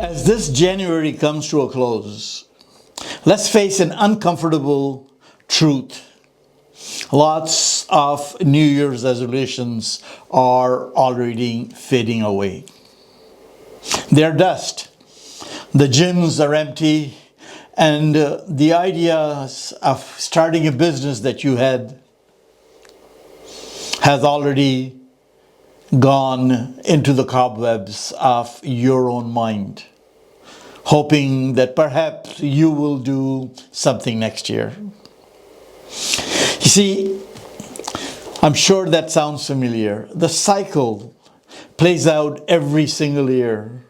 As this January comes to a close, let's face an uncomfortable truth. Lots of New Year's resolutions are already fading away. They're dust. The gyms are empty, and the ideas of starting a business that you had has already gone into the cobwebs of your own mind, hoping that perhaps you will do something next year. You see, I'm sure that sounds familiar. The cycle plays out every single year.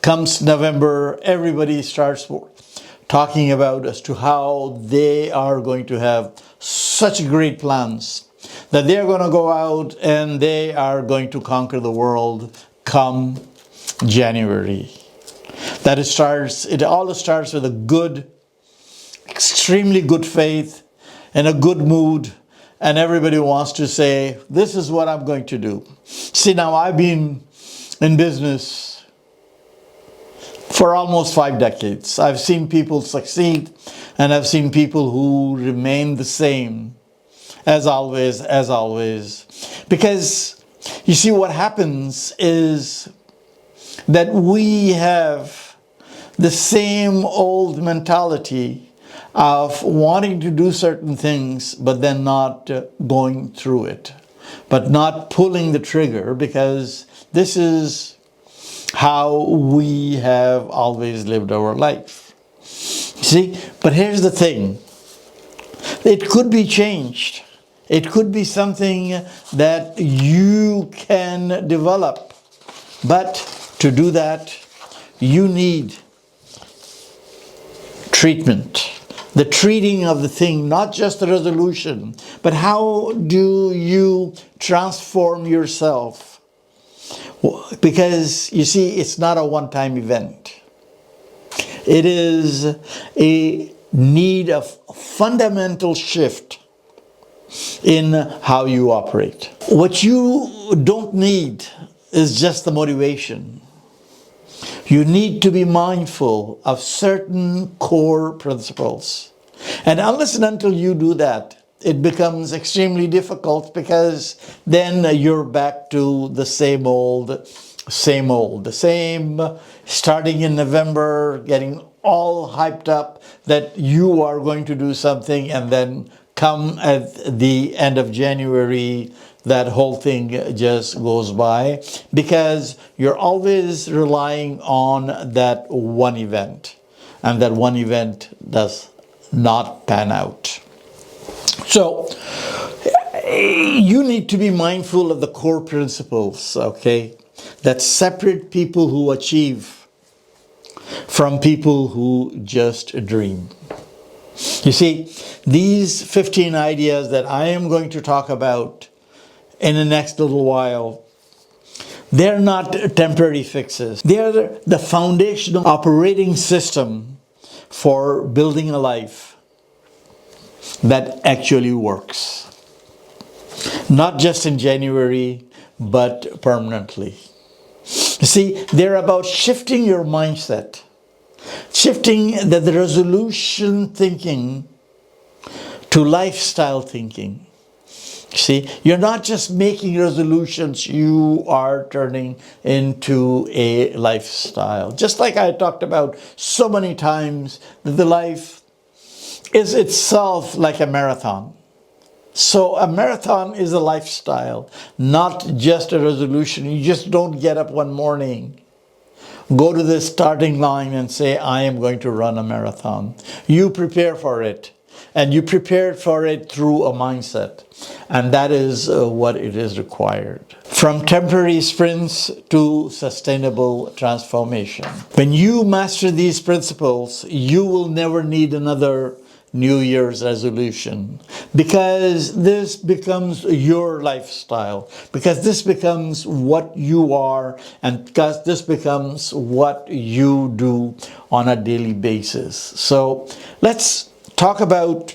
Comes November, everybody starts talking about as to how they are going to have such great plans, that they're going to go out and they are going to conquer the world come January. It all starts with a good, extremely good faith and a good mood, and everybody wants to say, this is what I'm going to do. See, now I've been in business for almost 5 decades. I've seen people succeed, and I've seen people who remain the same as always. Because you see, what happens is that we have the same old mentality of wanting to do certain things, but then not going through it, but not pulling the trigger, because this is how we have always lived our life. See, but here's the thing. It could be changed. It could be something that you can develop. But to do that, you need treatment. The treating of the thing, not just the resolution, but how do you transform yourself? Because you see, it's not a one-time event. It is a need of fundamental shift in how you operate. What you don't need is just the motivation. You need to be mindful of certain core principles. And unless and until you do that, it becomes extremely difficult, because then you're back to the same old, starting in November, getting all hyped up that you are going to do something, and then come at the end of January, that whole thing just goes by, because you're always relying on that one event, and that one event does not pan out. So you need to be mindful of the core principles, okay, that separate people who achieve from people who just dream. You see, these 15 ideas that I am going to talk about in the next little while, they're not temporary fixes. They're the foundational operating system for building a life that actually works. Not just in January, but permanently. You see, they're about shifting your mindset. Shifting the resolution thinking to lifestyle thinking. See, you're not just making resolutions, you are turning into a lifestyle. Just like I talked about so many times, that the life is itself like a marathon. So a marathon is a lifestyle, not just a resolution. You just don't get up one morning, go to the starting line and say, I am going to run a marathon. You prepare for it. And you prepare for it through a mindset. And that is what it is required. From temporary sprints to sustainable transformation. When you master these principles, you will never need another New Year's resolution, because this becomes your lifestyle, because this becomes what you are, and because this becomes what you do on a daily basis. So let's talk about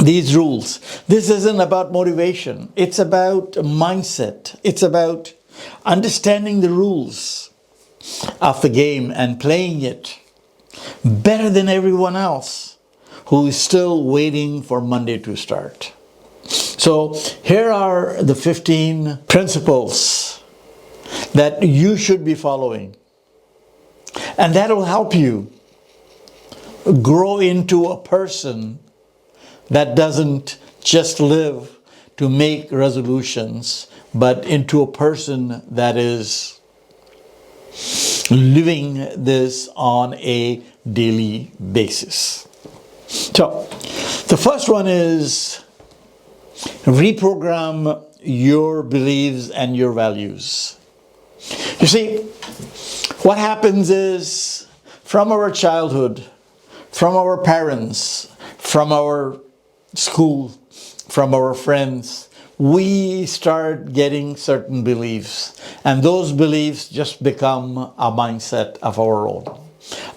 these rules. This isn't about motivation. It's about mindset. It's about understanding the rules. of the game and playing it better than everyone else who is still waiting for Monday to start. So here are the 15 principles that you should be following. And that will help you grow into a person that doesn't just live to make resolutions, but into a person that is living this on a daily basis. So, the first one is reprogram your beliefs and your values. You see, what happens is from our childhood, from our parents, from our school, from our friends, we start getting certain beliefs, and those beliefs just become a mindset of our own.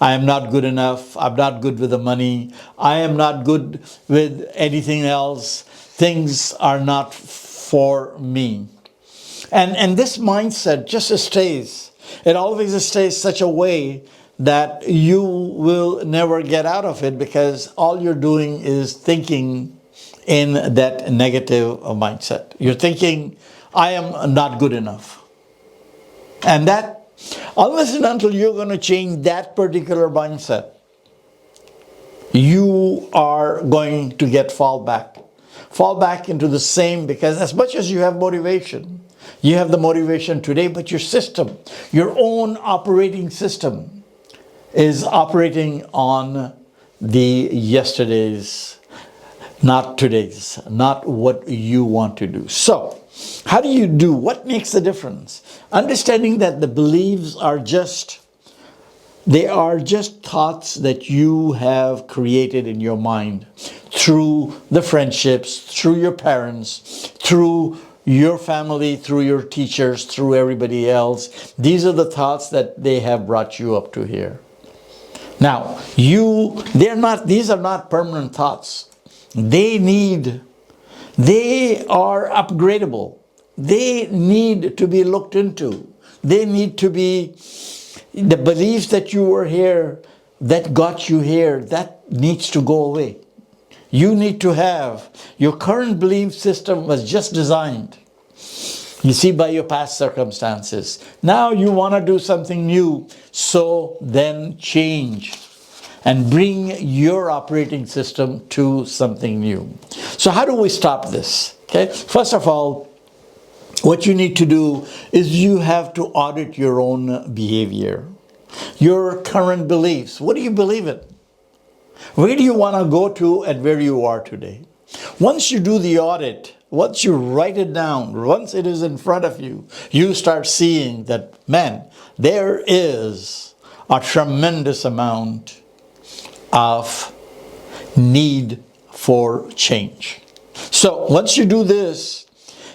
I am not good enough. I'm not good with the money. I am not good with anything else. Things are not for me. And this mindset just stays. It always stays such a way that you will never get out of it, because all you're doing is thinking in that negative mindset. You're thinking, I am not good enough. And that, unless and until you're going to change that particular mindset, you are going to fall back into the same, because as much as you have motivation, you have the motivation today, but your system, your own operating system, is operating on the yesterday's, not today's, not what you want to do. So, how do you do? What makes the difference? Understanding that the beliefs are just thoughts that you have created in your mind through the friendships, through your parents, through your family, through your teachers, through everybody else. These are the thoughts that they have brought you up to here. Now, these are not permanent thoughts. They are upgradable. They need to be looked into. They need to be, the beliefs that you were here, that got you here, that needs to go away. You need to have, your current belief system was just designed, you see, by your past circumstances. Now you want to do something new, so then change and bring your operating system to something new. So how do we stop this? Okay, first of all, what you need to do is you have to audit your own behavior, your current beliefs. What do you believe in? Where do you want to go to and where you are today? Once you do the audit, once you write it down, once it is in front of you, you start seeing that, man, there is a tremendous amount of need for change. So once you do this,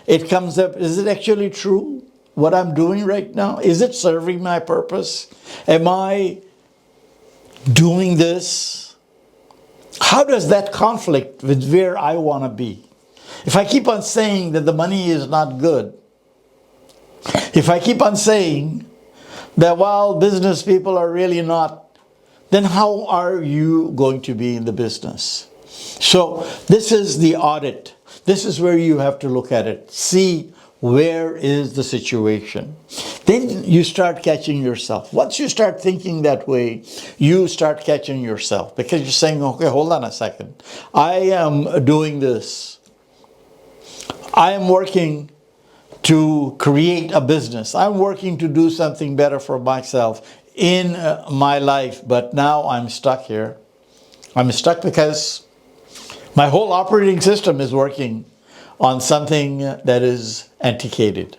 it comes up, is it actually true what I'm doing right now? Is it serving my purpose? Am I doing this? How does that conflict with where I want to be? If I keep on saying that the money is not good, if I keep on saying that, well, business people are really not, then how are you going to be in the business? So this is the audit. This is where you have to look at it. See where is the situation. Then you start catching yourself. Once you start thinking that way, you start catching yourself, because you're saying, okay, hold on a second. I am doing this. I am working to create a business. I'm working to do something better for myself in my life, but now I'm stuck here. I'm stuck because my whole operating system is working on something that is antiquated,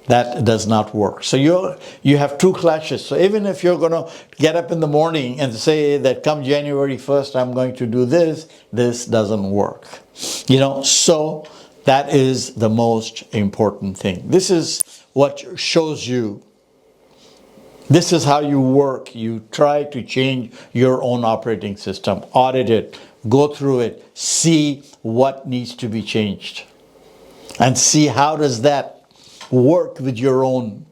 that does not work. So you have two clashes. So even if you're going to get up in the morning and say that come January 1st, I'm going to do this, this doesn't work. So that is the most important thing. This is what shows you. This is how you work. You try to change your own operating system. Audit it. Go through it. See what needs to be changed. And see how does that work with your own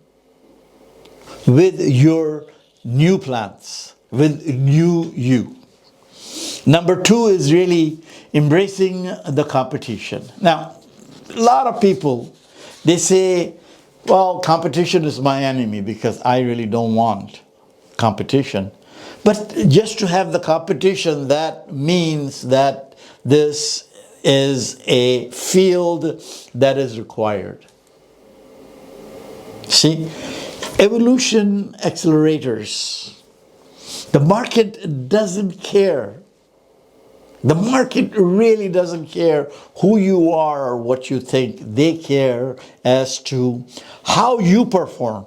with your new plans, with new you. Number two is really embracing the competition. Now, a lot of people, they say, well, competition is my enemy because I really don't want competition. But just to have the competition, that means that this is a field that is required. See, evolution accelerators. The market doesn't care. The market really doesn't care who you are or what you think. They care as to how you perform.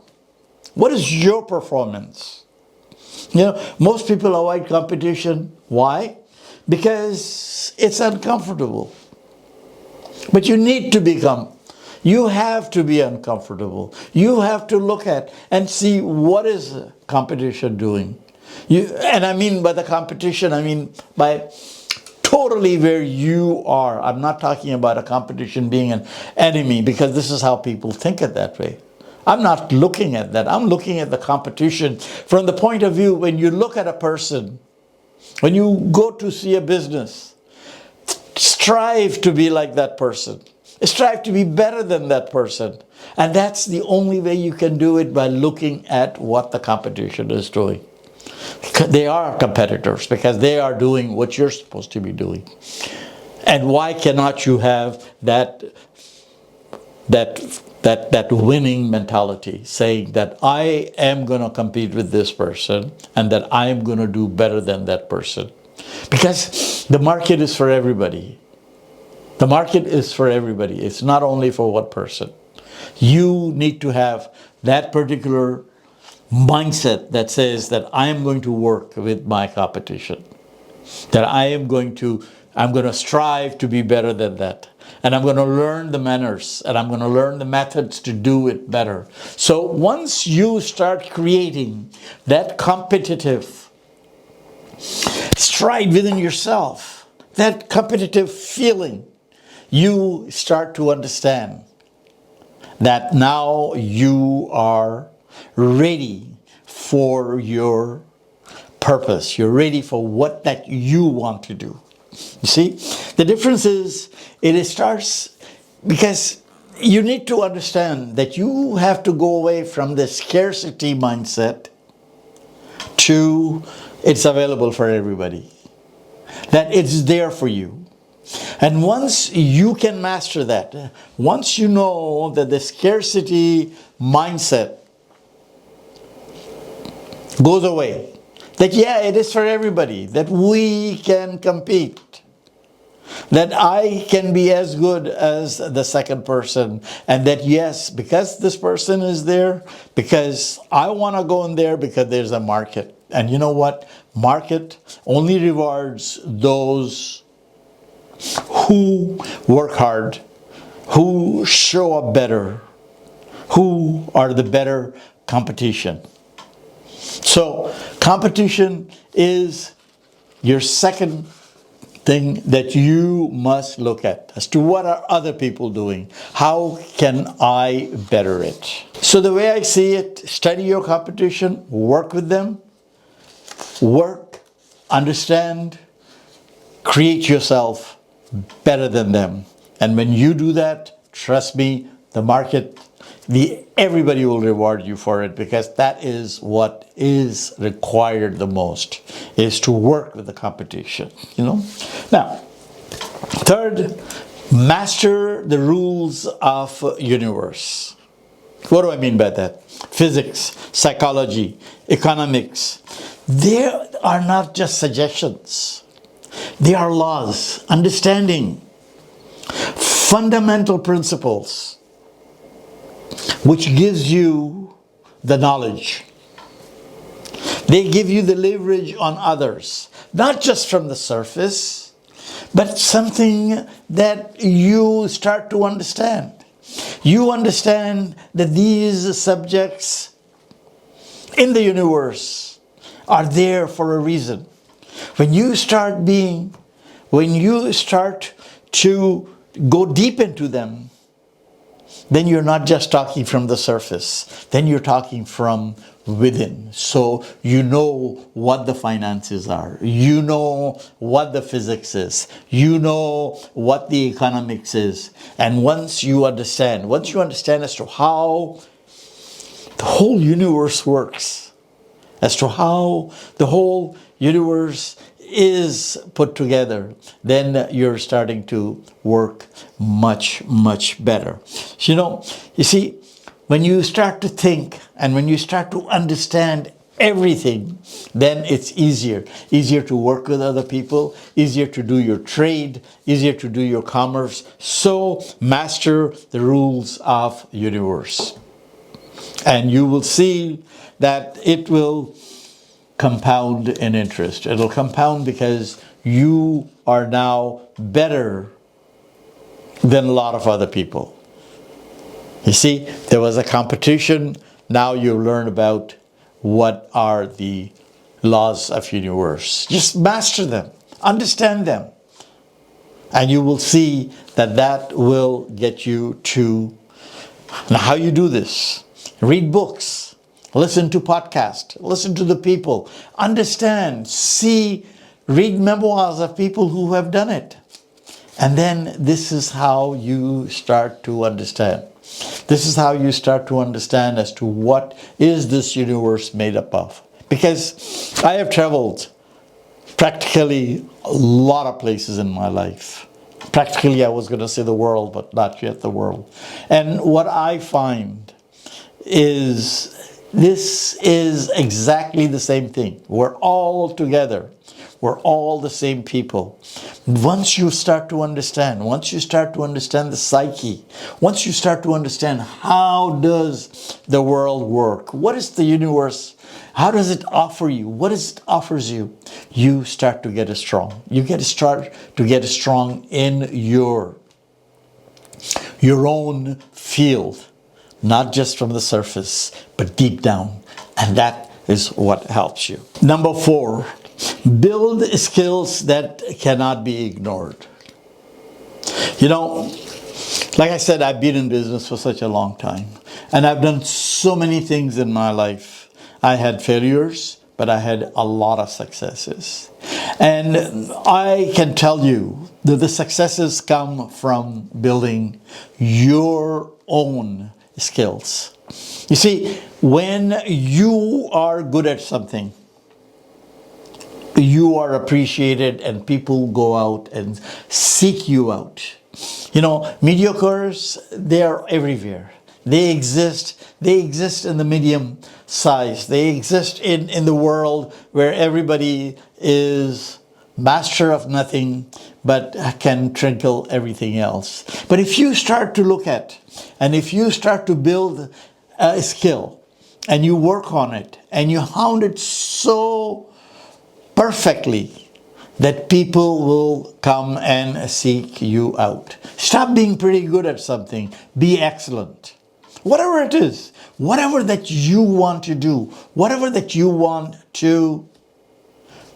What is your performance? You know, most people avoid competition. Why? Because it's uncomfortable. But you need to become. You have to be uncomfortable. You have to look at and see what is competition doing. And I mean by the competition, I mean by totally where you are. I'm not talking about a competition being an enemy, because this is how people think it that way. I'm not looking at that. I'm looking at the competition from the point of view when you look at a person, when you go to see a business, strive to be like that person. Strive to be better than that person. And that's the only way you can do it, by looking at what the competition is doing. They are competitors because they are doing what you're supposed to be doing. And why cannot you have that winning mentality, saying that I am going to compete with this person and that I am going to do better than that person? Because the market is for everybody. The market is for everybody. It's not only for one person. You need to have that particular mindset that says that I am going to work with my competition. That I'm going to strive to be better than that. And I'm going to learn the manners, and I'm going to learn the methods to do it better. So once you start creating that competitive stride within yourself, that competitive feeling, you start to understand that now you are ready for your purpose. You're ready for what that you want to do. You see, the difference is it starts because you need to understand that you have to go away from the scarcity mindset to it's available for everybody. That it's there for you. And once you can master that, once you know that the scarcity mindset goes away, that yeah, it is for everybody, that we can compete, that I can be as good as the second person, and that yes, because this person is there, because I want to go in there because there's a market. And you know what? Market only rewards those who work hard, who show up better, who are the better competition. So competition is your second thing that you must look at as to what are other people doing. How can I better it? So the way I see it, study your competition, work with them, work, understand, create yourself better than them. And when you do that, trust me, the market, everybody will reward you for it, because that is what is required the most, is to work with the competition, you know. Now, third, master the rules of universe. What do I mean by that? Physics, psychology, economics. They are not just suggestions. They are laws, understanding, fundamental principles, which gives you the knowledge. They give you the leverage on others, not just from the surface, but something that you start to understand. You understand that these subjects in the universe are there for a reason. When you start to go deep into them, then you're not just talking from the surface. Then you're talking from within. So you know what the finances are. You know what the physics is. You know what the economics is. And once you understand as to how the whole universe works, as to how the whole universe is put together, then you're starting to work much, much better. You see, when you start to think and when you start to understand everything, then it's easier to work with other people, easier to do your trade, easier to do your commerce. So master the rules of universe, and you will see that it will compound in interest. It'll compound because you are now better than a lot of other people. You see, there was a competition. Now you learn about what are the laws of universe. Just master them, understand them, and you will see that that will get you to. Now, how you do this? Read books, listen to podcasts, listen to the people, understand, see, read memoirs of people who have done it. And then this is how you start to understand. This is how you start to understand as to what is this universe made up of. Because I have traveled practically a lot of places in my life. Practically, I was going to say the world, but not yet the world. And what I find is this is exactly the same thing. We're all together. We're all the same people. Once you start to understand the psyche, once you start to understand how does the world work, what is the universe, how does it offer you, what it offers you, you start to get strong. You start to get strong in your own field, not just from the surface, but deep down. And that is what helps you. Number 4, build skills that cannot be ignored. Like I said, I've been in business for such a long time, and I've done so many things in my life. I had failures, but I had a lot of successes. And I can tell you that the successes come from building your own skills. You see, when you are good at something, you are appreciated and people go out and seek you out. Mediocres, they are everywhere. They exist in the medium size. They exist in the world where everybody is master of nothing but can trickle everything else. But if you start to look at and if you start to build a skill and you work on it and you hound it so perfectly that people will come and seek you out. Stop being pretty good at something. Be excellent. Whatever it is, whatever that you want to do, whatever that you want to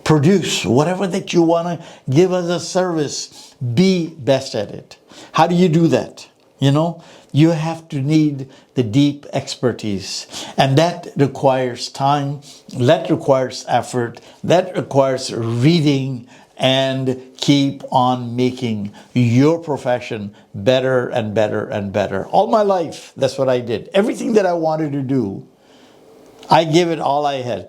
produce, whatever that you want to give as a service, be best at it. How do you do that? You have to need the deep expertise, and that requires time, that requires effort, that requires reading, and keep on making your profession better and better and better. All my life, that's what I did. Everything that I wanted to do, I gave it all I had.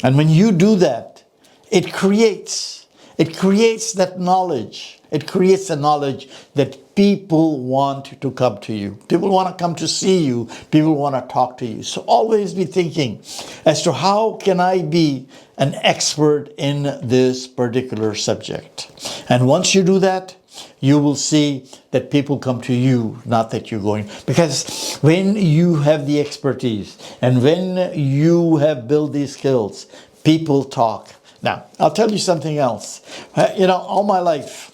And when you do that, it creates that knowledge. It creates a knowledge that people want to come to you. People want to come to see you. People want to talk to you. So always be thinking as to how can I be an expert in this particular subject. And once you do that, you will see that people come to you, not that you're going. Because when you have the expertise and when you have built these skills, people talk. Now, I'll tell you something else. All my life,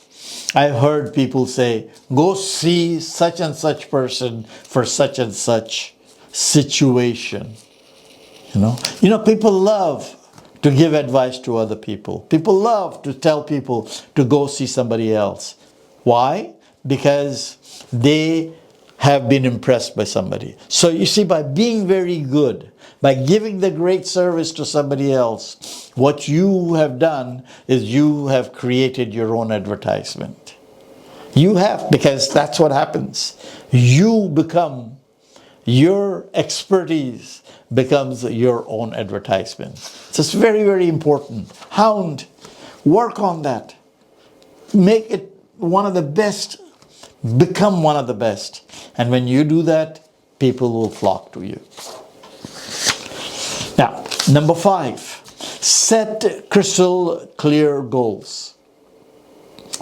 I've heard people say, go see such and such person for such and such situation. People love to give advice to other people. People love to tell people to go see somebody else. Why? Because they have been impressed by somebody. So you see, by being very good, by giving the great service to somebody else, what you have done is you have created your own advertisement. You have, because that's what happens. You become, your expertise becomes your own advertisement. So it's very, very important. Hound, work on that. Make it one of the best. Become one of the best. And when you do that, people will flock to you. Now, number 5, set crystal clear goals.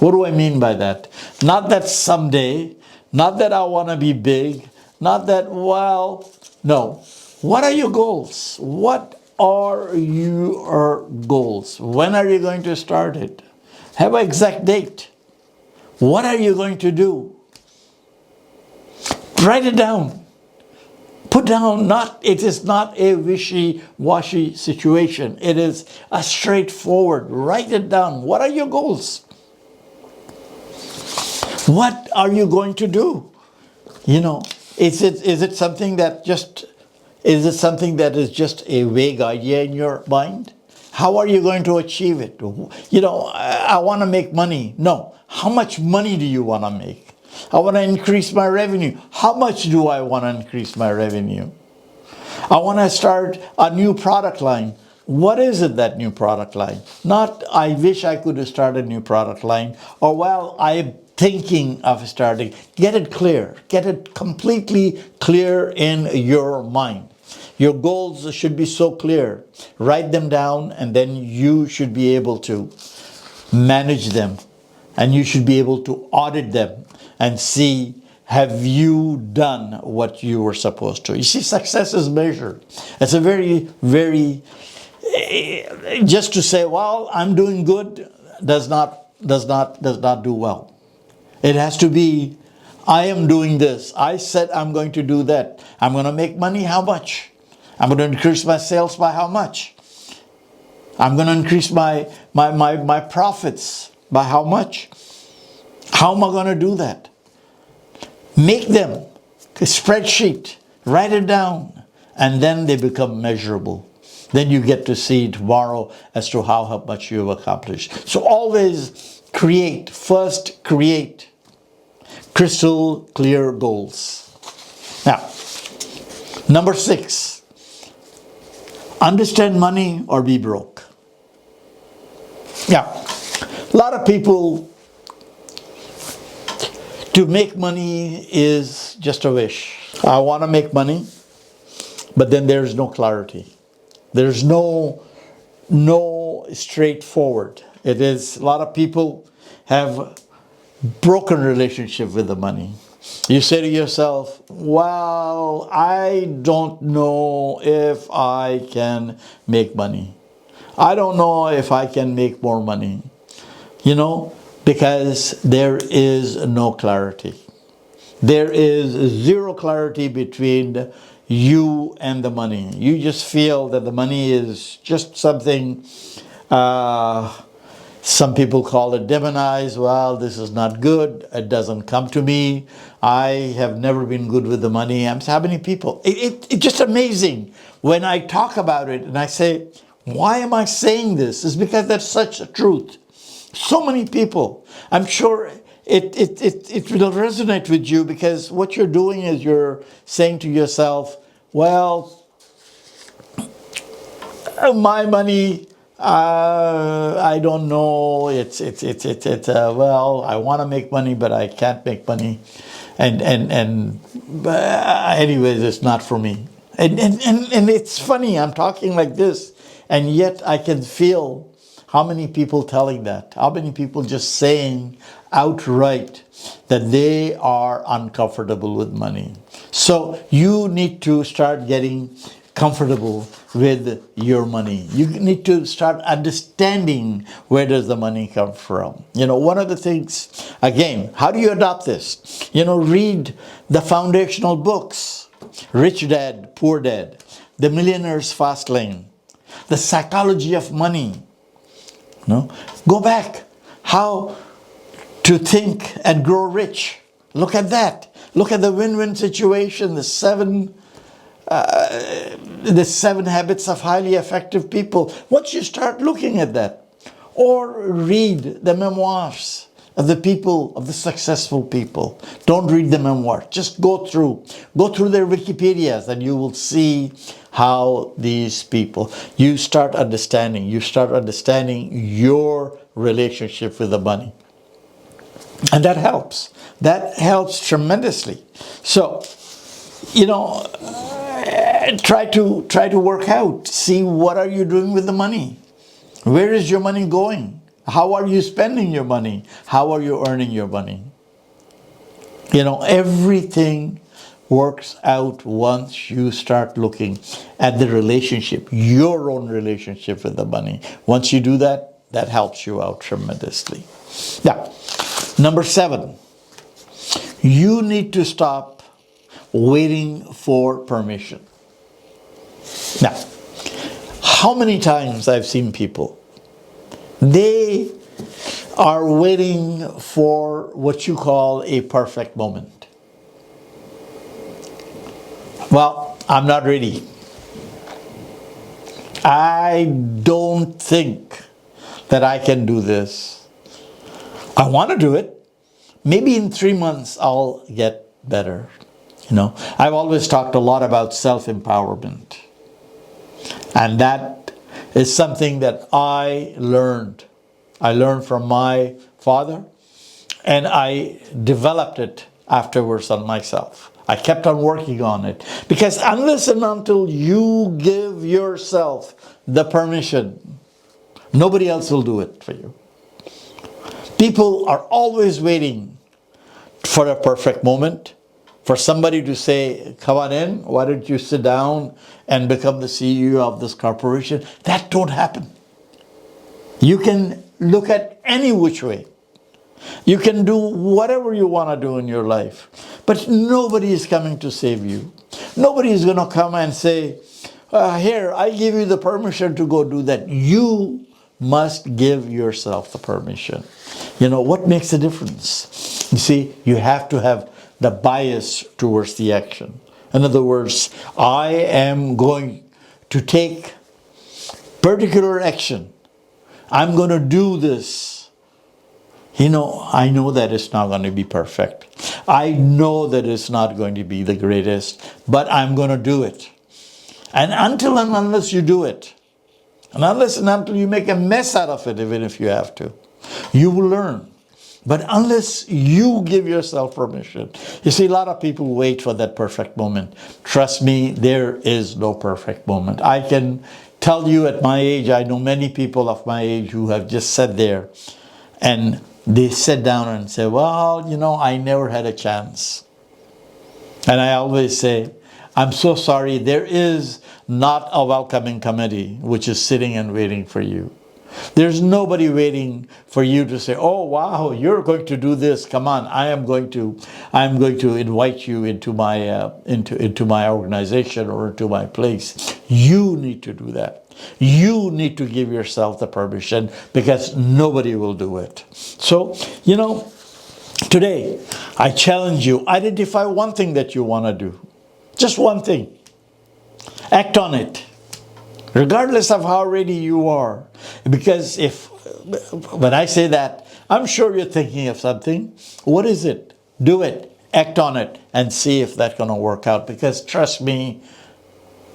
What do I mean by that? Not that someday, not that I want to be big, not that, well, no. What are your goals? What are your goals? When are you going to start it? Have an exact date. What are you going to do? Write it down. Put down, it is not a wishy-washy situation. It is a straightforward. Write it down. What are your goals? What are you going to do? You know, is it something that is just a vague idea in your mind? How are you going to achieve it? You know, I want to make money. No. How much money do you want to make? I want to increase my revenue. How much do I want to increase my revenue? I want to start a new product line. What is it, that new product line? Not, I wish I could start a new product line, or, well, I'm thinking of starting. Get it clear. Get it completely clear in your mind. Your goals should be so clear. Write them down, and then you should be able to manage them. And you should be able to audit them and see, have you done what you were supposed to? You see, success is measured. It's a very, very, just to say, well, I'm doing good does not do well. It has to be, I am doing this. I said I'm going to do that. I'm going to make money. How much? I'm going to increase my sales by how much? I'm going to increase my profits by how much? How am I going to do that? Make them a spreadsheet, write it down, and then they become measurable. Then you get to see tomorrow as to how much you have accomplished. So always create crystal clear goals. Now, number 6, understand money or be broke. Yeah, a lot of people, to make money is just a wish. I want to make money, but then there's no clarity. There's no straightforward. It is, a lot of people have broken relationship with the money. You say to yourself, well, I don't know if I can make money. I don't know if I can make more money. You know, because there is no clarity. There is zero clarity between you and the money. You just feel that the money is just something, some people call it demonized. Well, this is not good. It doesn't come to me. I have never been good with the money. How many people? It's just amazing when I talk about it and I say, why am I saying this? It's because that's such a truth. So many people, I'm sure it will resonate with you, because what you're doing is you're saying to yourself, well, my money, I don't know, well, I want to make money, but I can't make money. And anyways, it's not for me. And it's funny, I'm talking like this, and yet I can feel how many people telling that? How many people just saying outright that they are uncomfortable with money? So you need to start getting comfortable with your money. You need to start understanding, where does the money come from? You know, one of the things, again, how do you adopt this? You know, read the foundational books, Rich Dad, Poor Dad, The Millionaire's Fast Lane, The Psychology of Money. No? Go back. How to Think and Grow Rich. Look at that. Look at the win-win situation, the seven habits of highly effective people. Once you start looking at that, or read the memoirs of the people, of the successful people. Don't read the memoir. Just go through their Wikipedias, and you will see how these people, you start understanding your relationship with the money. And that helps. That helps tremendously. So, try to work out. See, what are you doing with the money? Where is your money going? How are you spending your money? How are you earning your money? Everything works out once you start looking at the relationship, your own relationship with the money. Once you do that, that helps you out tremendously. Now, number 7, you need to stop waiting for permission. Now, how many times I've seen people, they are waiting for what you call a perfect moment. Well, I'm not ready. I don't think that I can do this. I want to do it. Maybe in 3 months I'll get better. I've always talked a lot about self-empowerment. And that is something that I learned. I learned from my father, and I developed it afterwards on myself. I kept on working on it, because unless and until you give yourself the permission, nobody else will do it for you. People are always waiting for a perfect moment, for somebody to say, come on in, why don't you sit down and become the CEO of this corporation? That don't happen. You can look at any which way. You can do whatever you want to do in your life. But nobody is coming to save you. Nobody is going to come and say, here, I give you the permission to go do that. You must give yourself the permission. What makes a difference? You see, you have to have the bias towards the action. In other words, I am going to take particular action. I'm going to do this. I know that it's not going to be perfect. I know that it's not going to be the greatest, but I'm going to do it. And until and unless you do it, and unless and until you make a mess out of it, even if you have to, you will learn. But unless you give yourself permission, you see, a lot of people wait for that perfect moment. Trust me, there is no perfect moment. I can tell you at my age, I know many people of my age who have just sat there and they sit down and say, well, I never had a chance. And I always say, I'm so sorry, there is not a welcoming committee which is sitting and waiting for you. There's nobody waiting for you to say, oh, wow, you're going to do this. Come on, I'm going to invite you into my into my organization or into my place. You need to do that. You need to give yourself the permission, because nobody will do it. So, today I challenge you, identify one thing that you want to do. Just one thing. Act on it, regardless of how ready you are. Because when I say that, I'm sure you're thinking of something. What is it? Do it. Act on it and see if that's going to work out. Because trust me,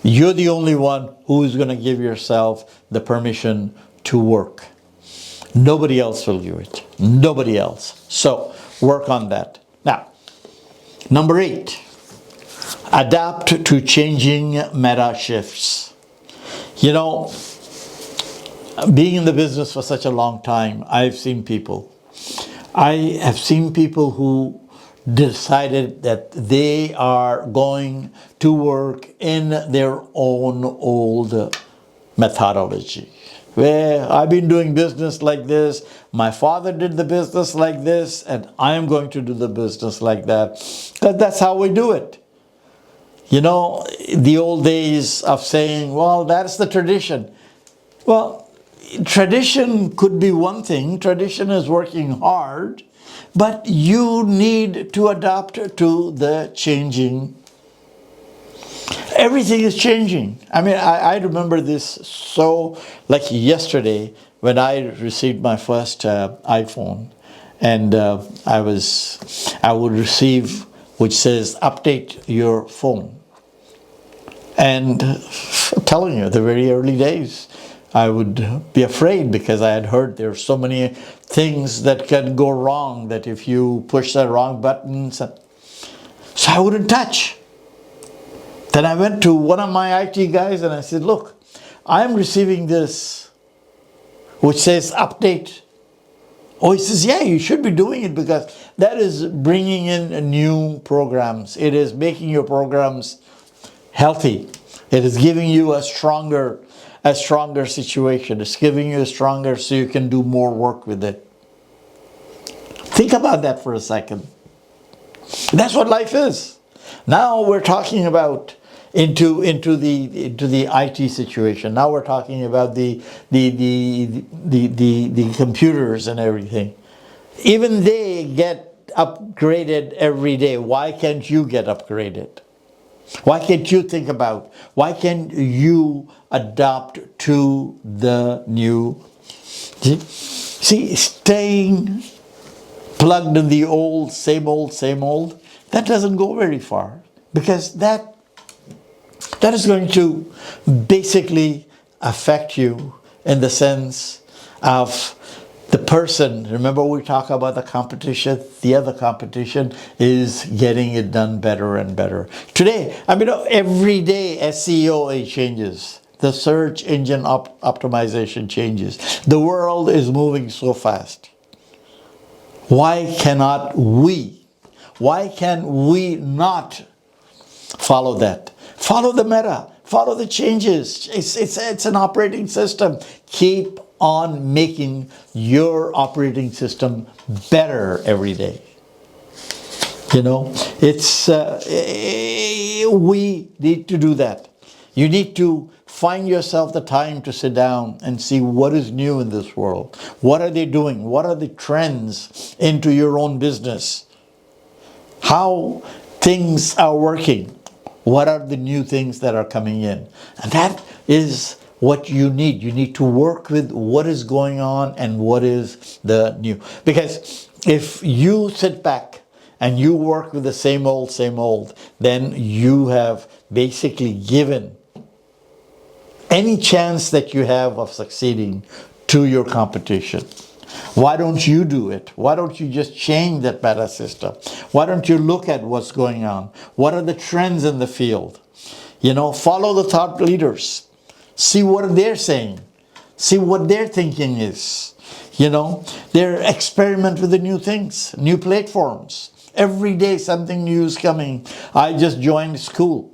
you're the only one who is going to give yourself the permission to work. Nobody else will do it. Nobody else. So work on that. Now, number 8, adapt to changing meta shifts. Being in the business for such a long time, I have seen people who decided that they are going to work in their own old methodology. Well, I've been doing business like this, my father did the business like this, and I am going to do the business like that. That's how we do it. The old days of saying, well, that's the tradition. Well, tradition could be one thing. Tradition is working hard, But you need to adapt to the changing. Everything is changing. I mean, I remember this so like yesterday when I received my first iPhone, and I would receive which says update your phone. And I'm telling you, the very early days, I would be afraid because I had heard there are so many things that can go wrong that if you push the wrong buttons, so I wouldn't touch. Then I went to one of my IT guys and I said, look, I'm receiving this which says update. Oh, he says, yeah, you should be doing it because that is bringing in new programs. It is making your programs healthy. It is giving you a stronger situation. It's giving you a stronger so you can do more work with it. Think about that for a second. That's what life is. Now we're talking about into the IT situation. Now we're talking about the computers and everything. Even they get upgraded every day. Why can't you get upgraded? Why can't you think about? Why can't you adapt to the new? See, staying plugged in the old, same old, that doesn't go very far because that is going to basically affect you in the sense of the person. Remember we talk about the competition. The other competition is getting it done better and better. Today, I mean, every day SEO changes. The search engine optimization changes. The world is moving so fast. Why cannot we? Why can we not follow that? Follow the meta. Follow the changes. It's an operating system. Keep on making your operating system better every day. You know, it's we need to do that. You need to find yourself the time to sit down and see what is new in this world. What are they doing? What are the trends into your own business? How things are working. What are the new things that are coming in? And that is what you need. You need to work with what is going on and what is the new. Because if you sit back and you work with the same old, then you have basically given any chance that you have of succeeding to your competition. Why don't you do it? Why don't you just change that meta system? Why don't you look at what's going on? What are the trends in the field? You know, follow the thought leaders. See what they're saying. See what their thinking is. You know, they're experiment with the new things, new platforms. Every day something new is coming. I just joined school.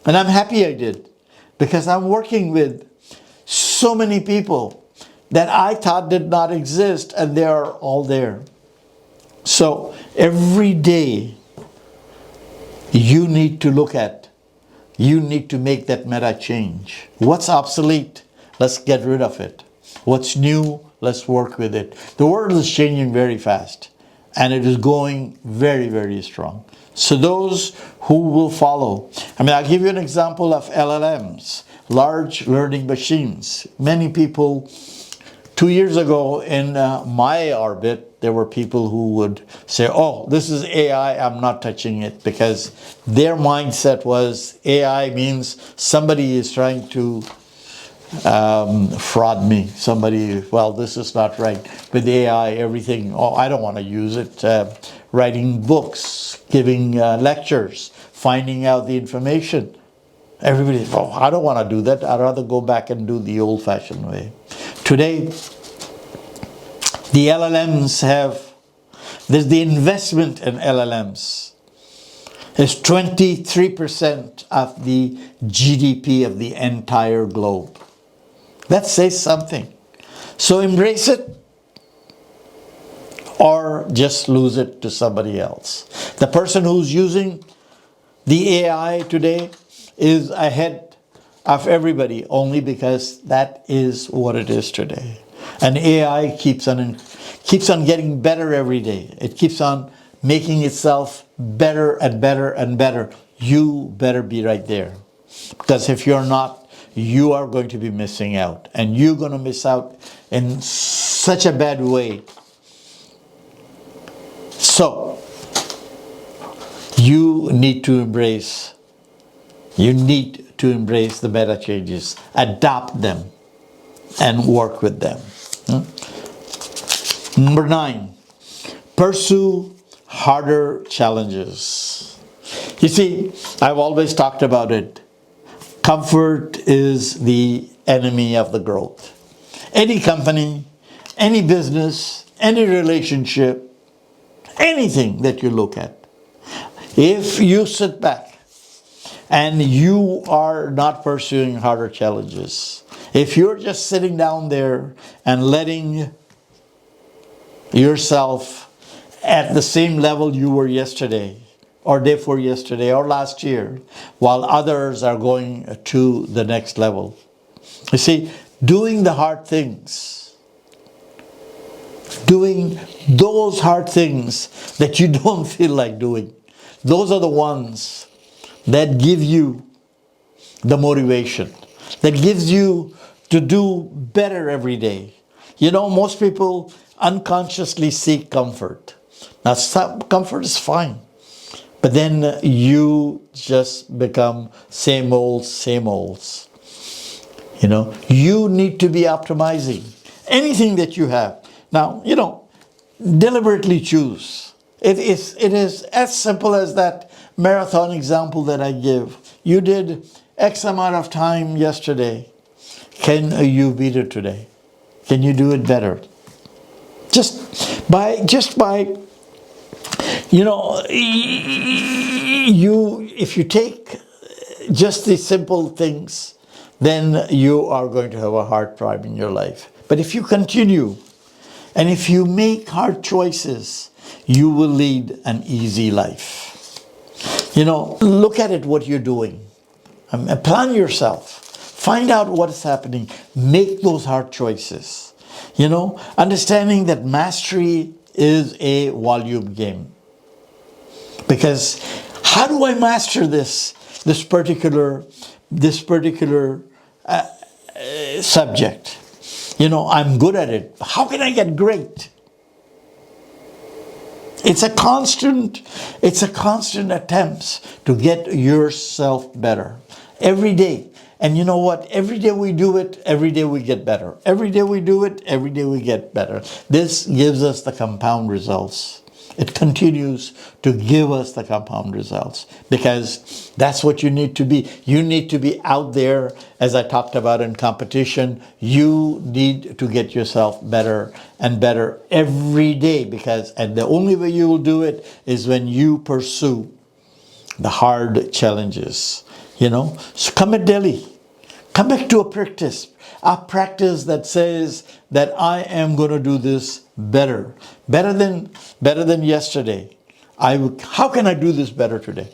And I'm happy I did. Because I'm working with so many people that I thought did not exist, and they are all there. So every day you need to look at, you need to make that meta change. What's obsolete? Let's get rid of it. What's new? Let's work with it. The world is changing very fast, and it is going very, very strong. So those who will follow, I mean, I'll give you an example of LLMs, large learning machines. Many people, 2 years ago in my orbit, there were people who would say, oh, this is AI, I'm not touching it, because their mindset was AI means somebody is trying to fraud me. Somebody, well, this is not right. With AI, everything, oh, I don't want to use it. Writing books, giving lectures, finding out the information. Everybody, oh, I don't want to do that. I'd rather go back and do the old-fashioned way. Today, the LLMs there's the investment in LLMs is 23% of the GDP of the entire globe. That says something. So embrace it or just lose it to somebody else. The person who's using the AI today is ahead of everybody only because that is what it is today. And AI keeps on keeps on getting better every day. It keeps on making itself better and better and better. You better be right there. Because if you're not, you are going to be missing out. And you're going to miss out in such a bad way. So, you need to embrace the meta changes, adapt them, and work with them. Number 9, pursue harder challenges. You see, I've always talked about it. Comfort is the enemy of the growth. Any company, any business, any relationship, anything that you look at, if you sit back and you are not pursuing harder challenges, if you're just sitting down there and letting yourself at the same level you were yesterday, or day before yesterday, or last year, while others are going to the next level. You see, doing the hard things, doing those hard things that you don't feel like doing, those are the ones that give you the motivation, that gives you to do better every day. You know, most people unconsciously seek comfort. Now, comfort is fine, but then you just become same old, same olds. You know, you need to be optimizing anything that you have. Now, you know, deliberately choose. It is as simple as that marathon example that I give. You did X amount of time yesterday. Can you beat it today? Can you do it better? Just by you know, if you take just these simple things, then you are going to have a hard time in your life. But if you continue, and if you make hard choices, you will lead an easy life. You know, look at it, what you're doing. Plan yourself. Find out what is happening. Make those hard choices. You know, understanding that mastery is a volume game. Because how do I master this particular subject? You know, I'm good at it. How can I get great? It's a constant attempt to get yourself better every day. And you know what? Every day we do it, every day we get better. Every day we do it, every day we get better. This gives us the compound results. It continues to give us the compound results, because that's what you need to be. You need to be out there, as I talked about, in competition. You need to get yourself better and better every day, and the only way you will do it is when you pursue the hard challenges. You know, so commit daily. Come back to a practice that says that I am going to do this better than yesterday. How can I do this better today?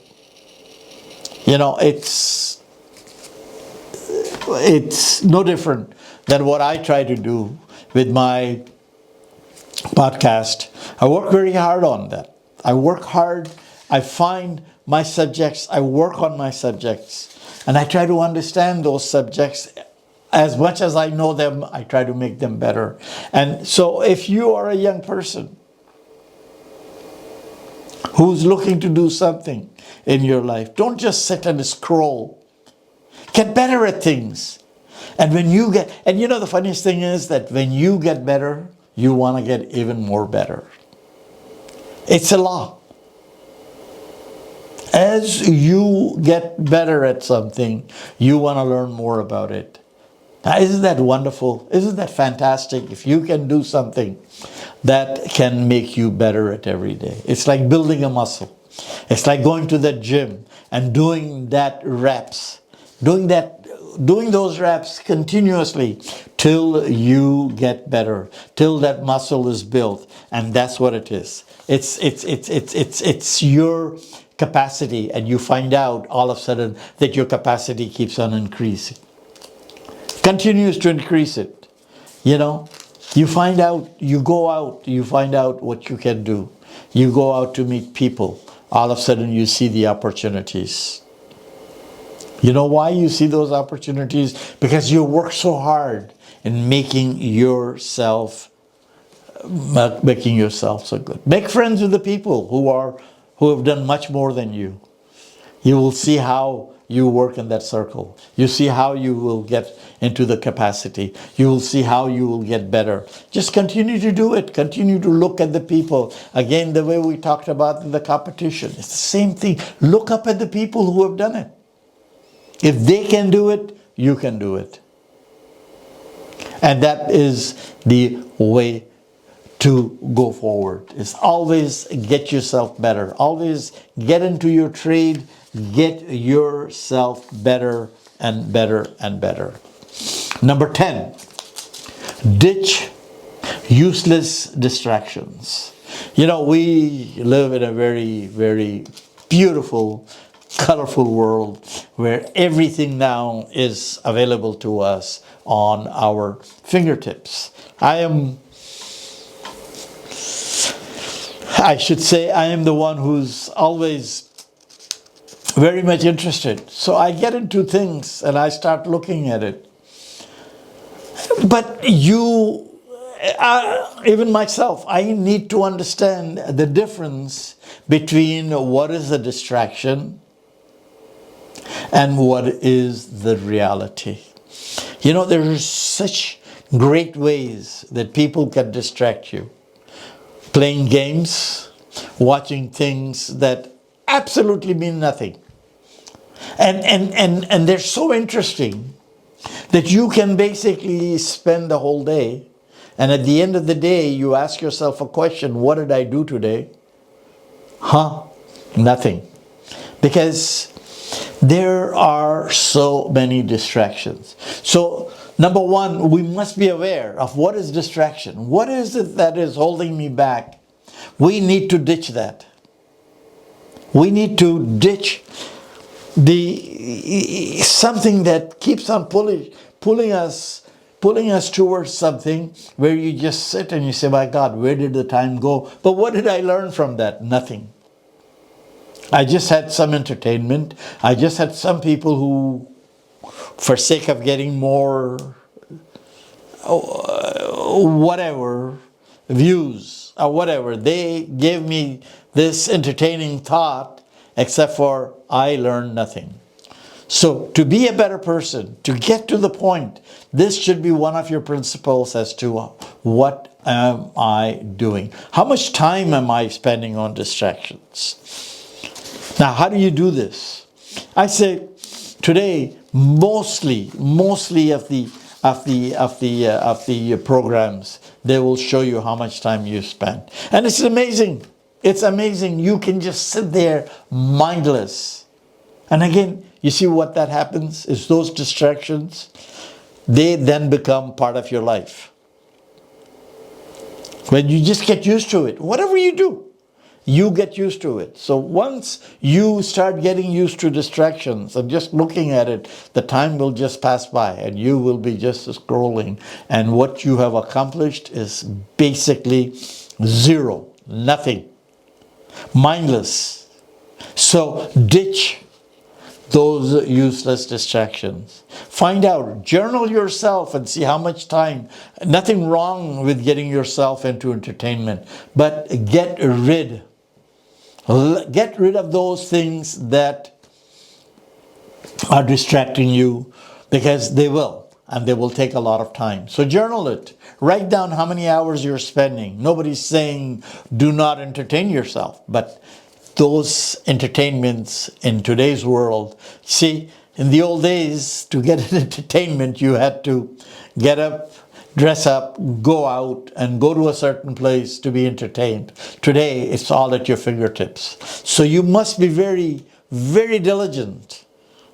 You know, it's no different than what I try to do with my podcast. I work very hard on that. I work hard. I find my subjects. I work on my subjects. And I try to understand those subjects. As much as I know them, I try to make them better. And so if you are a young person who's looking to do something in your life, don't just sit and scroll. Get better at things. And you know, the funniest thing is that when you get better, you want to get even more better. It's a law. As you get better at something, you want to learn more about it. Now, isn't that wonderful? Isn't that fantastic? If you can do something that can make you better at every day. It's like building a muscle. It's like going to the gym and doing those reps continuously till you get better, till that muscle is built. And that's what it is. It's your capacity, and you find out all of a sudden that your capacity keeps on increasing. Continues to increase it, you know. You find out, you go out, you find out what you can do. You go out to meet people. All of a sudden you see the opportunities. You know why you see those opportunities? Because you work so hard in making yourself so good. Make friends with the people who have done much more than you. You will see how you work in that circle. You see how you will get into the capacity. You will see how you will get better. Just continue to do it. Continue to look at the people. Again, the way we talked about the competition. It's the same thing. Look up at the people who have done it. If they can do it, you can do it. And that is the way to go forward. Is always get yourself better. Always get into your trade. Get yourself better and better and better. Number 10, ditch useless distractions. You know, we live in a very, very beautiful, colorful world where everything now is available to us on our fingertips. I should say I am the one who's always very much interested. So I get into things and I start looking at it. But even myself, I need to understand the difference between what is a distraction and what is the reality. You know, there are such great ways that people can distract you. Playing games, watching things that absolutely mean nothing. And they're so interesting that you can basically spend the whole day, and at the end of the day, you ask yourself a question: what did I do today? Nothing. Because there are so many distractions. So, number one, we must be aware of what is distraction. What is it that is holding me back? We need to ditch that. We need to ditch something that keeps on pulling us towards something where you just sit and you say, my God, where did the time go? But what did I learn from that? Nothing. I just had some entertainment. I just had some people who, for sake of getting more whatever views or whatever, they gave me this entertaining thought, except for I learned nothing. So to be a better person, to get to the point, this should be one of your principles as to what am I doing? How much time am I spending on distractions? Now, how do you do this? I say today, mostly of the programs, they will show you how much time you spend, and it's amazing. It's amazing. You can just sit there mindless. And again, you see what that happens is those distractions, they then become part of your life. When you just get used to it, whatever you do, you get used to it. So once you start getting used to distractions and just looking at it, the time will just pass by and you will be just scrolling. And what you have accomplished is basically zero, nothing. Mindless. So ditch those useless distractions. Find out, journal yourself and see how much time. Nothing wrong with getting yourself into entertainment, but get rid of those things that are distracting you, because they will, and they will take a lot of time. So journal it. Write down how many hours you're spending. Nobody's saying do not entertain yourself, but those entertainments in today's world, see, in the old days, to get an entertainment, you had to get up, dress up, go out, and go to a certain place to be entertained. Today, it's all at your fingertips. So you must be very, very diligent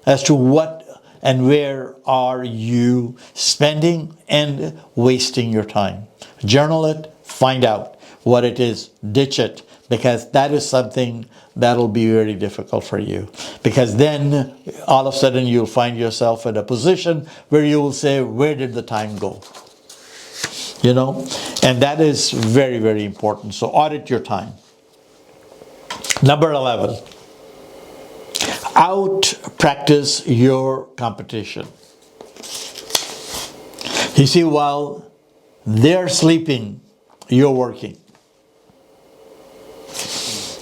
as to what and where are you spending and wasting your time. Journal it, find out what it is, ditch it, because that is something that'll be very difficult for you. Because then all of a sudden you'll find yourself in a position where you will say, where did the time go? you know, and that is very, very important. So audit your time. Number 11, out practice your competition. You see, while they're sleeping, you're working.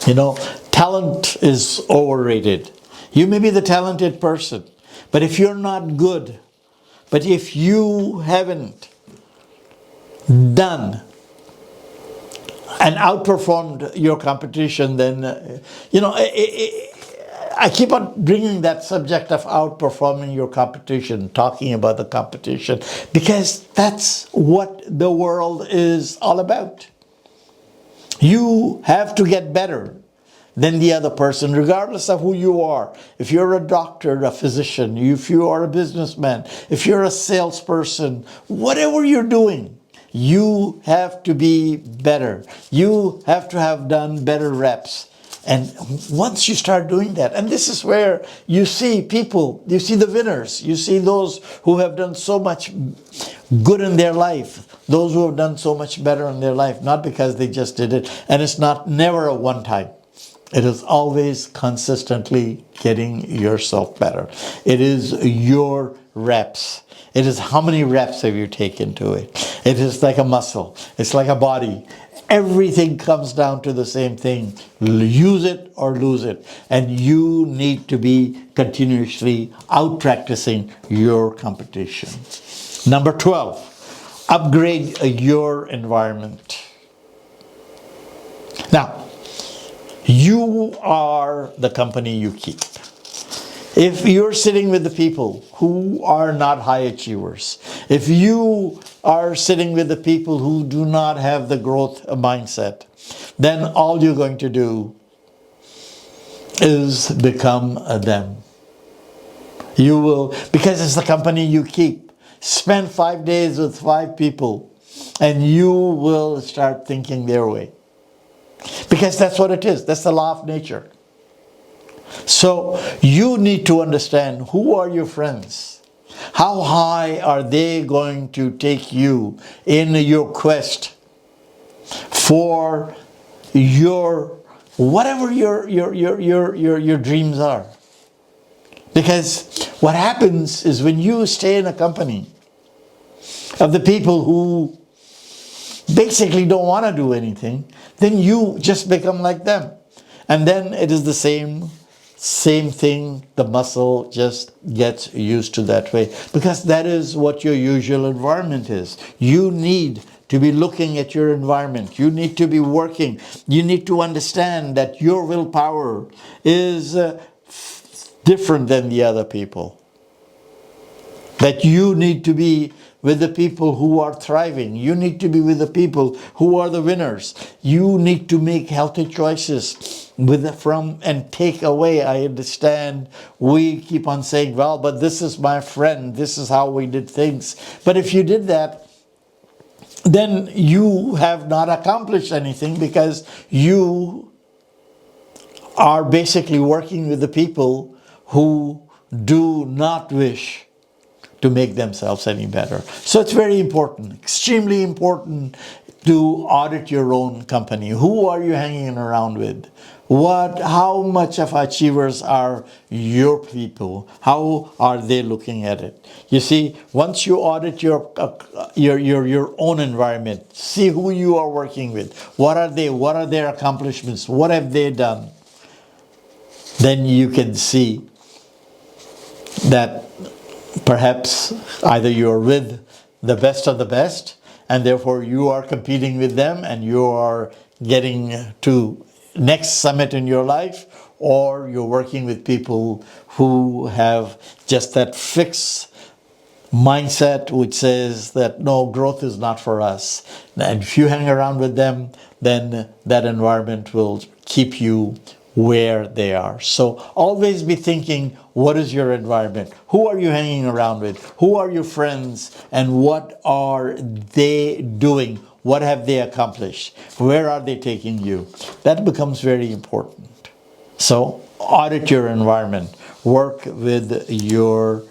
You know, talent is overrated. You may be the talented person, but if you're not good, but if you haven't done and outperformed your competition, then, you know, I keep on bringing that subject of outperforming your competition, talking about the competition, because that's what the world is all about. You have to get better than the other person, regardless of who you are. If you're a doctor, a physician, if you are a businessman, if you're a salesperson, whatever you're doing, you have to be better. You have to have done better reps. And once you start doing that, and this is where you see people, you see the winners, you see those who have done so much good in their life, those who have done so much better in their life, not because they just did it, and it's never a one time. It is always consistently getting yourself better. It is your reps. It is how many reps have you taken to it. It is like a muscle. It's like a body. Everything comes down to the same thing. Use it or lose it. And you need to be continuously out practicing your competition. Number 12, upgrade your environment. Now, you are the company you keep. If you're sitting with the people who are not high achievers, if you are sitting with the people who do not have the growth mindset, then all you're going to do is become them. You will, because it's the company you keep. Spend 5 days with 5 people and you will start thinking their way. Because that's what it is. That's the law of nature. So you need to understand, who are your friends? How high are they going to take you in your quest for your whatever your dreams are? Because what happens is, when you stay in a company of the people who basically don't want to do anything, then you just become like them. And then it is the same thing. The muscle just gets used to that way, because that is what your usual environment is. You need to be looking at your environment. You need to be working. You need to understand that your willpower is different than the other people. That you need to be with the people who are thriving. You need to be with the people who are the winners. You need to make healthy choices from and take away. I understand we keep on saying, well, but this is my friend. This is how we did things. But if you did that, then you have not accomplished anything, because you are basically working with the people who do not wish to make themselves any better. So it's very important, extremely important, to audit your own company. Who are you hanging around with? How much of achievers are your people? How are they looking at it? You see, once you audit your own environment, see who you are working with. What are they? What are their accomplishments? What have they done? Then you can see that perhaps either you're with the best of the best, and therefore you are competing with them and you are getting to next summit in your life, or you're working with people who have just that fixed mindset which says that no, growth is not for us. And if you hang around with them, then that environment will keep you where they are. So always be thinking, what is your environment? Who are you hanging around with? Who are your friends? And what are they doing? What have they accomplished? Where are they taking you? That becomes very important. So audit your environment. Work with your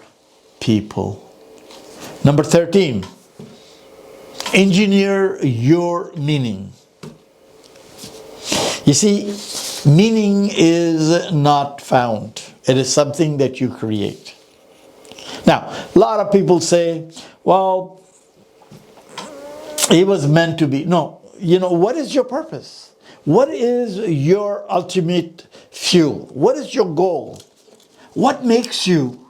people. Number 13, Engineer your meaning. You see, meaning is not found. It is something that you create. Now, a lot of people say, well, it was meant to be. No, what is your purpose? What is your ultimate fuel? What is your goal? What makes you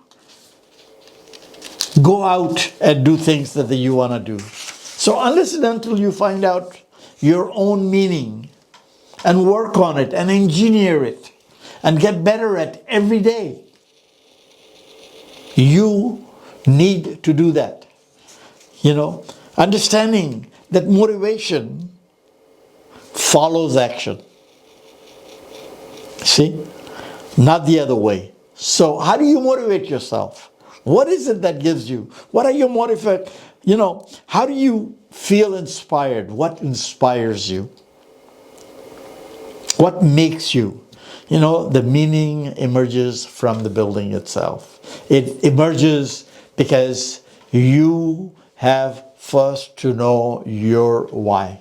go out and do things that you want to do? So unless and until you find out your own meaning and work on it and engineer it and get better at every day, you need to do that. Understanding that motivation follows action. See? Not the other way. So how do you motivate yourself? What is it that gives you? What are your motivate? How do you feel inspired? What inspires you? What makes you? The meaning emerges from the building itself. It emerges because you have first to know your why.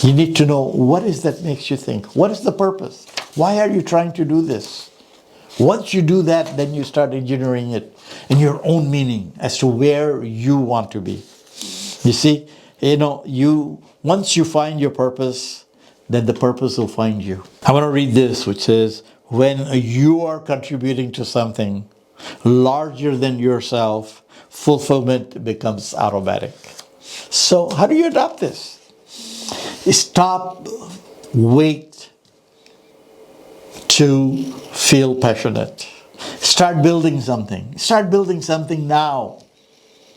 You need to know what is that makes you think. What is the purpose? Why are you trying to do this? Once you do that, then you start engineering it in your own meaning as to where you want to be. You see, once you find your purpose, then the purpose will find you. I want to read this, which says, when you are contributing to something larger than yourself, fulfillment becomes automatic. So how do you adopt this? Stop, wait to feel passionate. Start building something. Start building something now.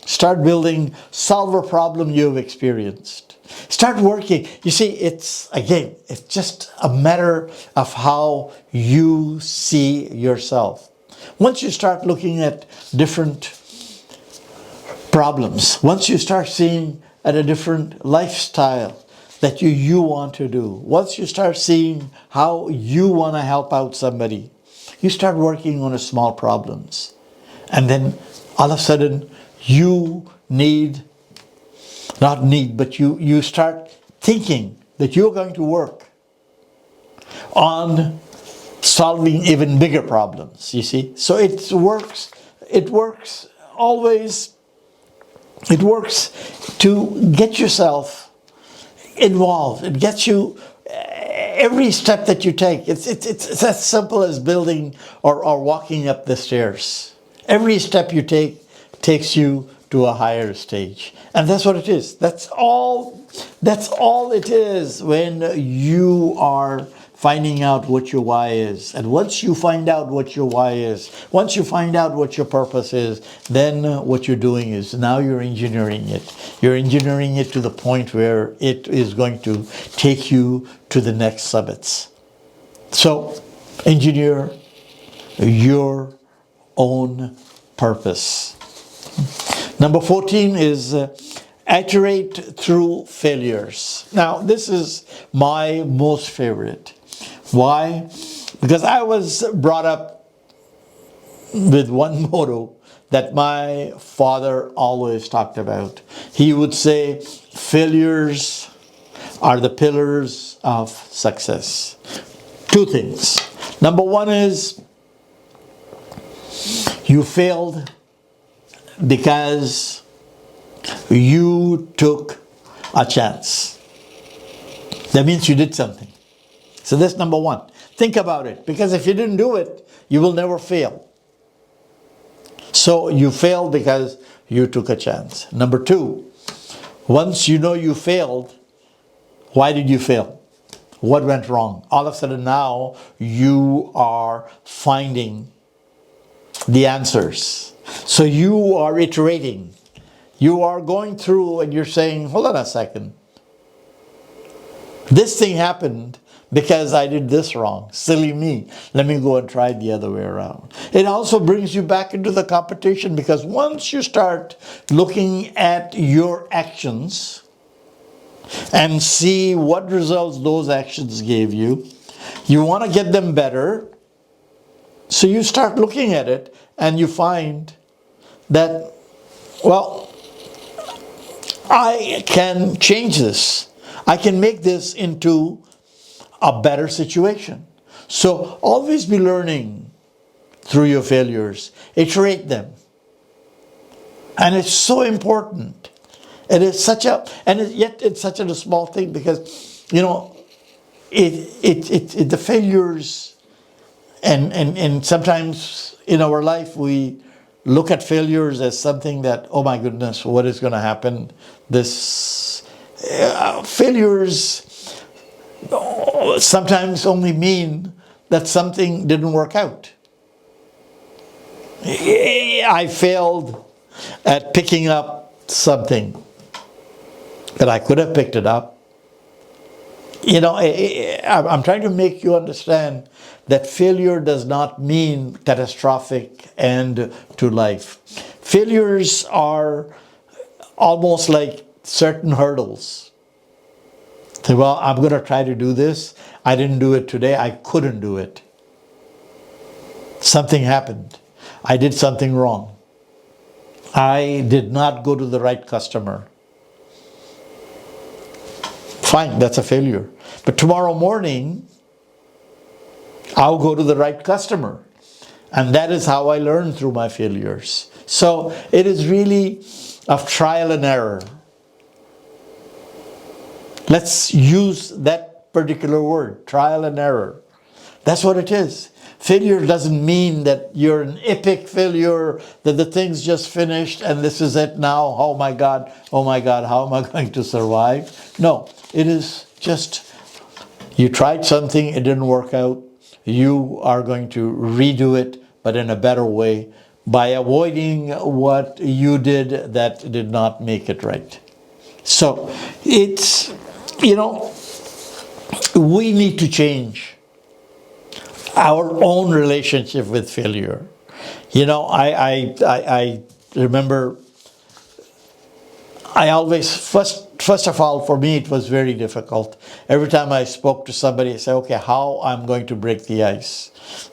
Start building, solve a problem you've experienced. Start working. You see, it's just a matter of how you see yourself. Once you start looking at different problems, once you start seeing at a different lifestyle that you want to do, once you start seeing how you want to help out somebody, you start working on small problems. And then all of a sudden, you start thinking that you're going to work on solving even bigger problems, you see. So it works always, it works to get yourself involved. It gets you every step that you take. It's as simple as building or walking up the stairs. Every step you take takes you to a higher stage. And that's what it is. That's all it is when you are finding out what your why is. And once you find out what your why is, once you find out what your purpose is, then what you're doing is now you're engineering it. You're engineering it to the point where it is going to take you to the next summits. So engineer your own purpose. Number 14 is iterate through failures. Now, this is my most favorite. Why? Because I was brought up with one motto that my father always talked about. He would say, failures are the pillars of success. Two things. Number one is you failed because you took a chance. That means you did something. So that's number one. Think about it, because if you didn't do it, you will never fail. So you failed because you took a chance. Number two, once you know you failed, why did you fail? What went wrong? All of a sudden now you are finding the answers. So you are iterating. You are going through and you're saying, hold on a second. This thing happened because I did this wrong. Silly me. Let me go and try it the other way around. It also brings you back into the competition, because once you start looking at your actions and see what results those actions gave you, you want to get them better. So you start looking at it and you find that, well, I can change this. I can make this into a better situation. So always be learning through your failures. Iterate them. And it's so important. It is such a, and yet it's such a small thing because, you know, the failures, and sometimes in our life we look at failures as something that, oh my goodness, what is going to happen? This failures sometimes only mean that something didn't work out. I failed at picking up something, but I could have picked it up. You know, I'm trying to make you understand that failure does not mean catastrophic end to life. Failures are almost like certain hurdles. Say, well, I'm going to try to do this. I didn't do it today. I couldn't do it. Something happened. I did something wrong. I did not go to the right customer. Fine, that's a failure. But tomorrow morning, I'll go to the right customer. And that is how I learn through my failures. So it is really of trial and error. Let's use that particular word, trial and error. That's what it is. Failure doesn't mean that you're an epic failure, that the thing's just finished and this is it now. Oh my God, how am I going to survive? No, it is just you tried something, it didn't work out. You are going to redo it, but in a better way, by avoiding what you did that did not make it right. So it's, you know, we need to change our own relationship with failure. You know, I remember I always, first of all, for me, it was very difficult. Every time I spoke to somebody, I say, okay, how I'm going to break the ice?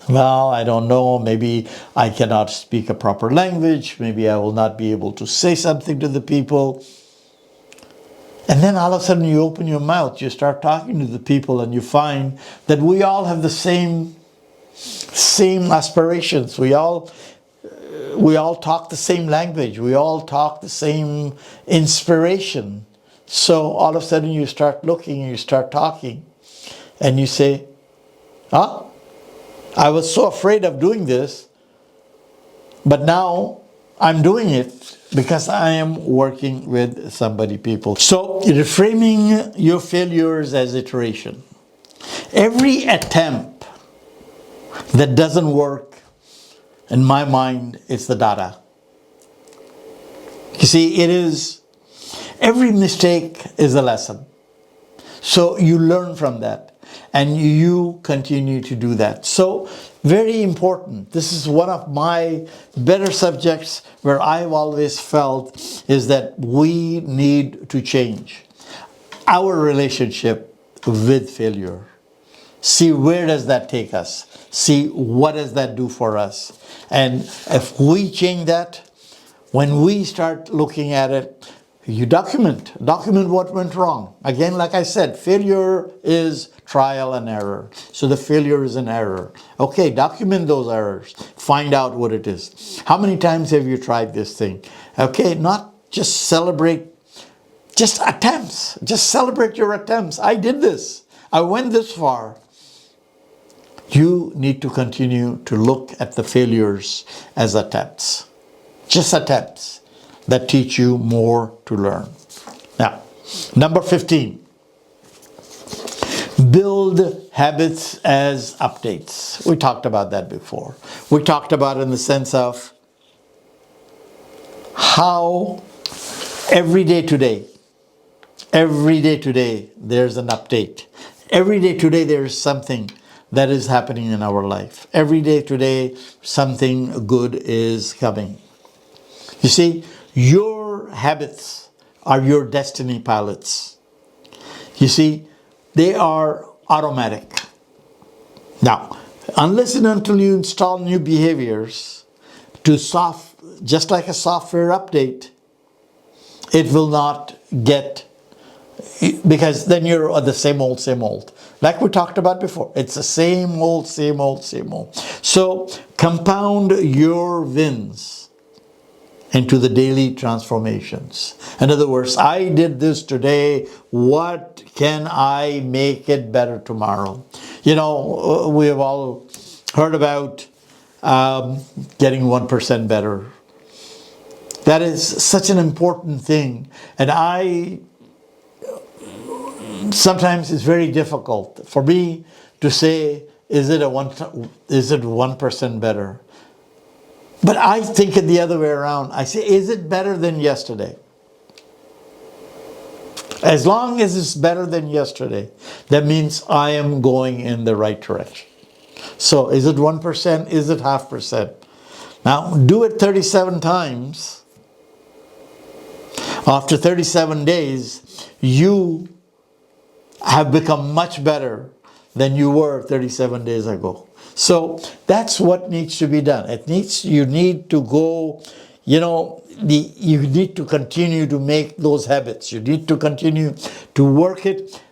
Well, I don't know. Maybe I cannot speak a proper language. Maybe I will not be able to say something to the people. And then all of a sudden you open your mouth, you start talking to the people, and you find that we all have the same aspirations. We all talk the same language. We all talk the same inspiration. So all of a sudden you start looking and you start talking and you say, I was so afraid of doing this, but now I'm doing it because I am working with people. So reframing your failures as iteration. Every attempt that doesn't work, in my mind, it's the data. You see, every mistake is a lesson. So you learn from that and you continue to do that. So very important. This is one of my better subjects where I've always felt is that we need to change our relationship with failure. See, where does that take us? See, what does that do for us? And if we change that, when we start looking at it, you document what went wrong. Again, like I said, failure is trial and error. So the failure is an error. Okay, document those errors. Find out what it is. How many times have you tried this thing? Okay, not just celebrate, just attempts. Just celebrate your attempts. I did this. I went this far. You need to continue to look at the failures as attempts. Just attempts that teach you more to learn. Now, number 15. Build habits as updates. We talked about that before. We talked about it in the sense of how every day today, there's an update. Every day today, there's something that is happening in our life. Every day today, something good is coming. You see, your habits are your destiny pilots. You see, they are automatic. Now, unless and until you install new behaviors just like a software update, it will not get, because then you're the same old, same old. Like we talked about before, it's the same old, same old, same old. So compound your wins into the daily transformations. In other words, I did this today. What can I make it better tomorrow? You know, we have all heard about getting 1% better. That is such an important thing. And sometimes it's very difficult for me to say, is it 1% better? But I think it the other way around. I say, is it better than yesterday? As long as it's better than yesterday, that means I am going in the right direction. So is it 1%? Is it 0.5%? Now do it 37 times. After 37 days, you have become much better than you were 37 days ago. So that's what needs to be done. You need to go, you need to continue to make those habits. You need to continue to work it.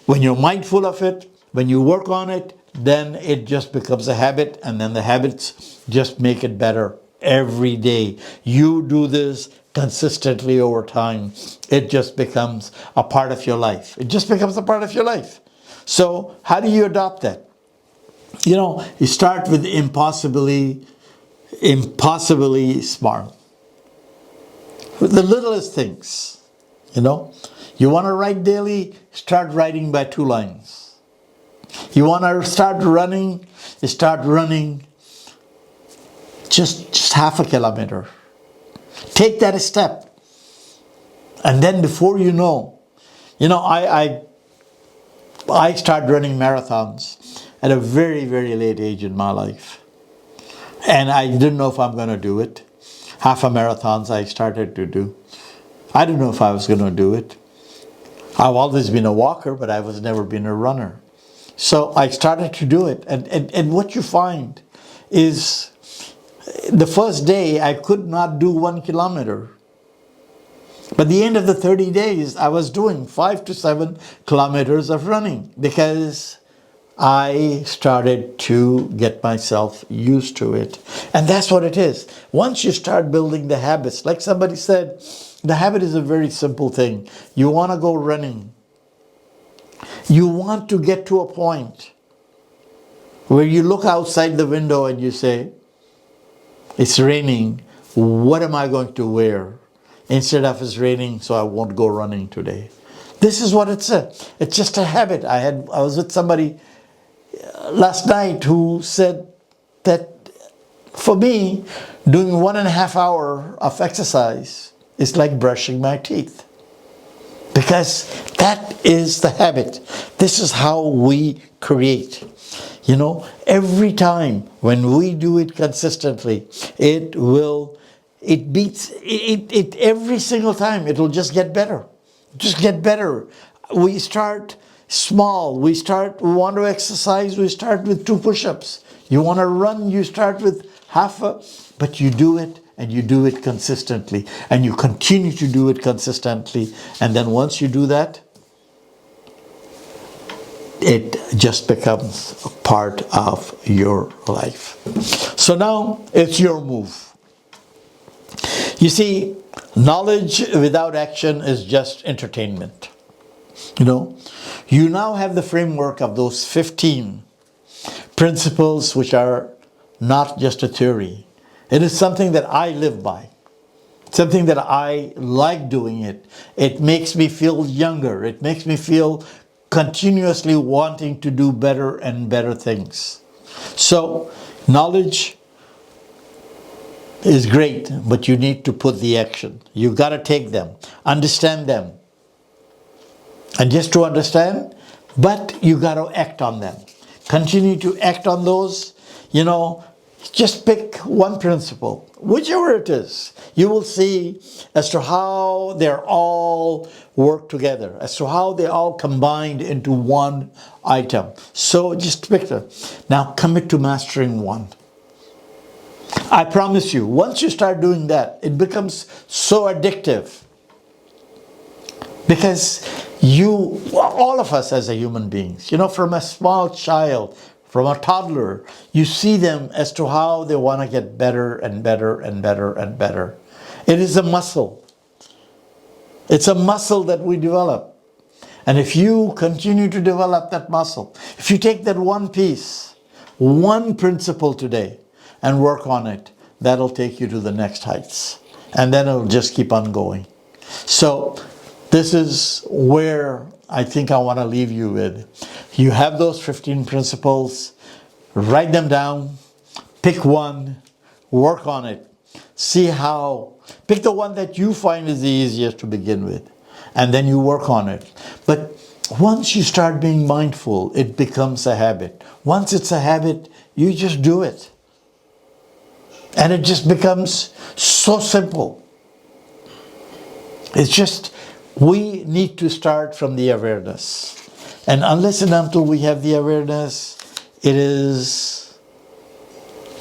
When you're mindful of it, when you work on it, then it just becomes a habit, and then the habits just make it better every day. You do this consistently over time, it just becomes a part of your life. It just becomes a part of your life. So how do you adopt that? You start with impossibly smart. With the littlest things, You want to write daily, start writing by 2 lines. You want to start running just 0.5 kilometer. Take that a step. And then before you know, I started running marathons at a very, very late age in my life. And I didn't know if I'm going to do it. Half a marathons I started to do. I didn't know if I was going to do it. I've always been a walker, but I was never been a runner. So I started to do it. And what you find is the first day I could not do 1 kilometer. But at the end of the 30 days, I was doing 5 to 7 kilometers of running because I started to get myself used to it. And that's what it is. Once you start building the habits, like somebody said, the habit is a very simple thing. You want to go running. You want to get to a point where you look outside the window and you say, it's raining, what am I going to wear? Instead of it's raining, so I won't go running today. This is what it's It's just a habit. I was with somebody last night who said that for me, doing 1.5 hours of exercise is like brushing my teeth. Because that is the habit. This is how we create. Every time when we do it consistently, every single time, it will just get better. Just get better. We start small. We want to exercise, we start with 2 push-ups. You want to run, you start with but you do it, and you do it consistently. And you continue to do it consistently. And then once you do that, it just becomes a part of your life. So now it's your move. You see, knowledge without action is just entertainment. You now have the framework of those 15 principles, which are not just a theory. It is something that I live by. Something that I like doing it. It makes me feel younger. It makes me feel continuously wanting to do better and better things. So, knowledge is great, but you need to put the action. You got to take them, understand them. And just to understand, but you got to act on them. Continue to act on those. Just pick one principle, whichever it is. You will see as to how they're all work together, as to how they all combined into one item. So just pick them. Now commit to mastering one. I promise you, once you start doing that, it becomes so addictive. Because all of us as a human beings, from a small child, from a toddler, you see them as to how they want to get better and better and better and better. It is a muscle. It's a muscle that we develop. And if you continue to develop that muscle, if you take that one piece, one principle today, and work on it, that'll take you to the next heights. And then it'll just keep on going. So this is where I think I want to leave you with. You have those 15 principles, write them down, pick one, work on it. See how, pick the one that you find is the easiest to begin with, and then you work on it. But once you start being mindful, it becomes a habit. Once it's a habit, you just do it. And it just becomes so simple. It's just, we need to start from the awareness. And unless and until we have the awareness, it is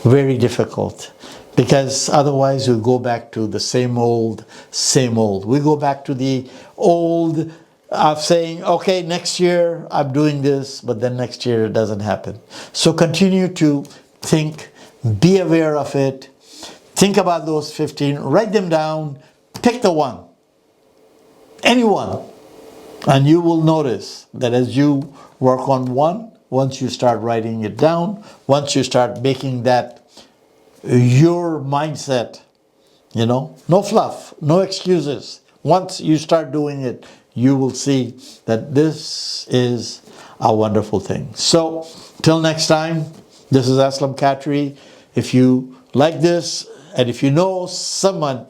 very difficult. Because otherwise we go back to the same old, same old. We go back to the old of saying, okay, next year I'm doing this, but then next year it doesn't happen. So continue to think, be aware of it, think about those 15, write them down, pick the one, any one, and you will notice that as you work on one, once you start writing it down, once you start making that your mindset, no fluff, no excuses. Once you start doing it, you will see that this is a wonderful thing. So, till next time, this is Aslam Khatri. If you like this, and if you know someone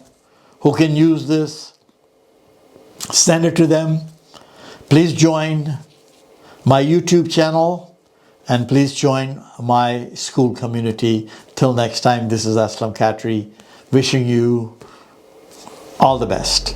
who can use this, send it to them. Please join my YouTube channel. And please join my school community. Till next time, this is Aslam Khatri, wishing you all the best.